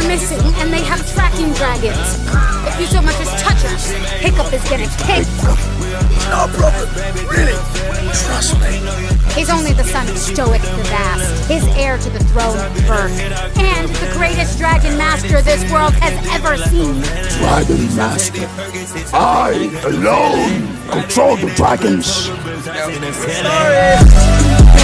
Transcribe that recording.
missing, and they have tracking dragons. If you so much as touch us, Hiccup is gonna kick. No problem. Really? Trust me. He's only the son of Stoic the Vast, his heir to the throne of birth, and the greatest dragon master this world has ever seen. Dragon Master. I alone control the dragons. Sorry.